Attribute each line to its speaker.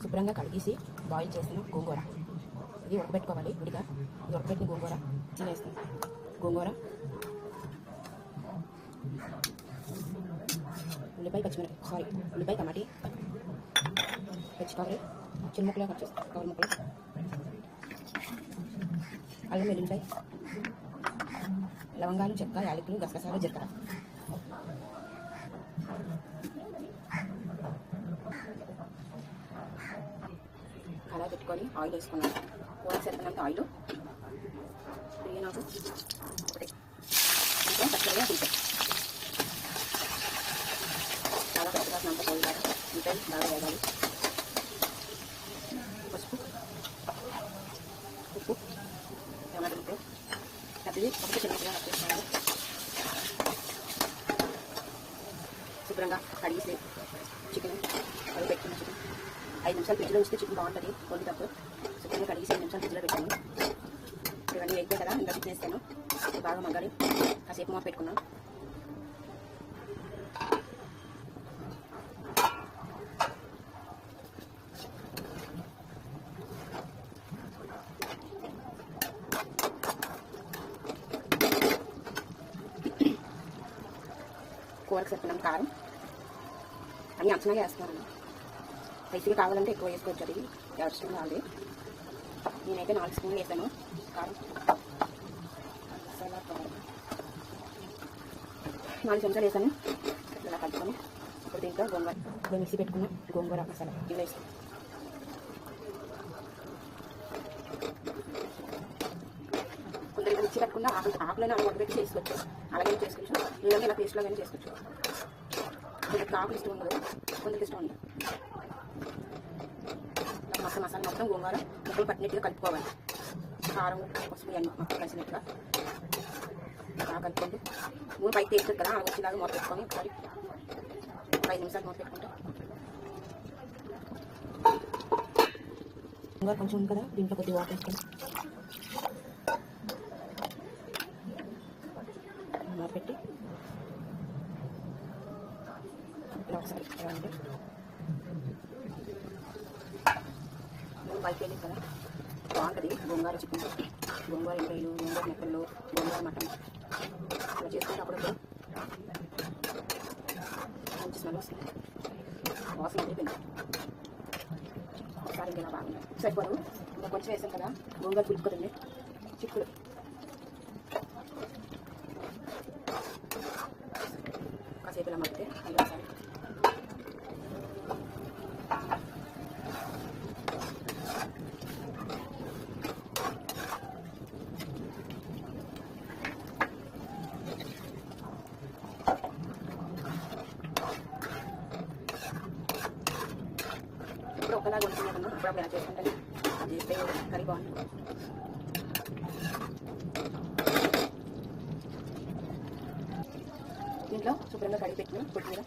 Speaker 1: శుభ్రంగా కడిగేసి బాయిల్ చేసిన గోంగూర ఇది ఉడకబెట్టుకోవాలి. విడిగా ఇది ఉడకబెట్టిన గోంగూర తినేస్తుంది. గోంగూర, ఉల్లిపాయ పచ్చిమిరపకాయ ఉల్లిపాయ టమాటీ పచ్చికొబ్బరి చిన్న ముక్కలు కట్ చేస్తాం. కవర్ ముక్కలు, అల్లం వెల్లుల్లిపాయ, లవంగాలు, చెక్క, యాలకులు, గసగసాలు, జీలకర్ర. అలా పెట్టుకొని ఆయిల్ వేసుకున్నాను. కూర సరిపడినంత ఆయిల్ నాకు ఒకటి ఇంకా పచ్చడిగా తింటాం. చాలా పచ్చివాసనంత పోయాలి. ఉల్లిపాయలు బాగా వేయాలి. పసుపు, ఉప్పు, టమాటా ముక్కలు అది ఒకటి చిన్నగా వేసుకోవాలి. శుభ్రంగా కడిగేసి చికెన్ అది పెట్టుకున్న చికెన్ 5 నిమిషాలు ఫ్రిడ్జ్లో ఉంచితే చికెన్ బాగుంటుంది. వండినప్పుడు శుభ్రంగా కడిగేసి 5 నిమిషాలు ఫ్రిడ్జ్లో పెట్టాను. ఇవన్నీ వేగిపోయి కదా ఇంకా చికెన్ వేస్తాను. బాగా మగ్గాలి. కాసేపు మూత పెట్టుకున్నాను. కూరకు సరిపడిన కారం అన్నీ అంచనాగా వేస్తున్నాను. స్పైసీగా కావాలంటే ఎక్కువ వేసుకోవచ్చు. అది ఎవరి ఇష్టం కావాలి. నేనైతే 4 స్పూన్లు వేసాను కారం. మసాలా కారం 4 చెంచాలు వేసాను. ఇలా కలుపుకొని ఇప్పుడు దీంట్లో గోంగూర మిక్సీ పెట్టుకున్న గోంగూర మసాలా ఇలా వేస్తాను. కొందరికి మిక్సీ పెట్టుకున్న ఆకులైనా ఉడకబెట్టి చేసుకోవచ్చు. అలాగే చేసుకోవచ్చు. లేదంటే ఇలా పేస్ట్లో కానీ చేసుకోవచ్చు. కొందరికి ఆకులు ఇష్టం ఉండదు, కొందరికి ఇష్టం ఉండదు. మసాలా మొత్తం గోంగూర ముక్కలు పట్టినట్టుగా కలుపుకోవాలి. కారం, పసుపు అన్ని మొత్తం కలిసినట్టుగా బాగా కలుపుకోండి. నూనె పైకి తీస్తుంది కదా, అలా వచ్చేలాగా మూత పెట్టుకొని ఒకసారి 5 నిమిషాలు మూత పెట్టుకుంటే గోంగూర కొంచెం ఉంది కదా, దీంట్లో కొద్దిగా వాటర్ వేసుకొని మూత పెట్టి ఇలా ఒకసారి అంటే పైకి వెళ్ళి కదా బాగుంటుంది. గోంగూర చికెన్, గోంగూర ఎంకాయలు, గోంగూర మెక్కలు, గోంగూర మటన్ అలా చేసుకుంటే అప్పుడప్పుడు మంచి స్మెల్ వస్తుంది. వాసన అయిపోయింది. ఒకసారి ఇలా బాగుంది. సరిపోదు, ఇంకా కొంచెం వేసాం కదా. గోంగూర పులుపుతుంది. చిక్కుడు కాసేపు ఇలా మగ్గితే మళ్ళీ ఒకసారి ఇప్పుడు ఒకలాగా వండుతున్నాను. అప్పుడప్పుడు ఎలా చేసుకుంటాను. అది చేస్తే కర్రీ బాగుంటుంది. దీంట్లో శుభ్రంగా కడిగి పెట్టిన కొత్తిమీర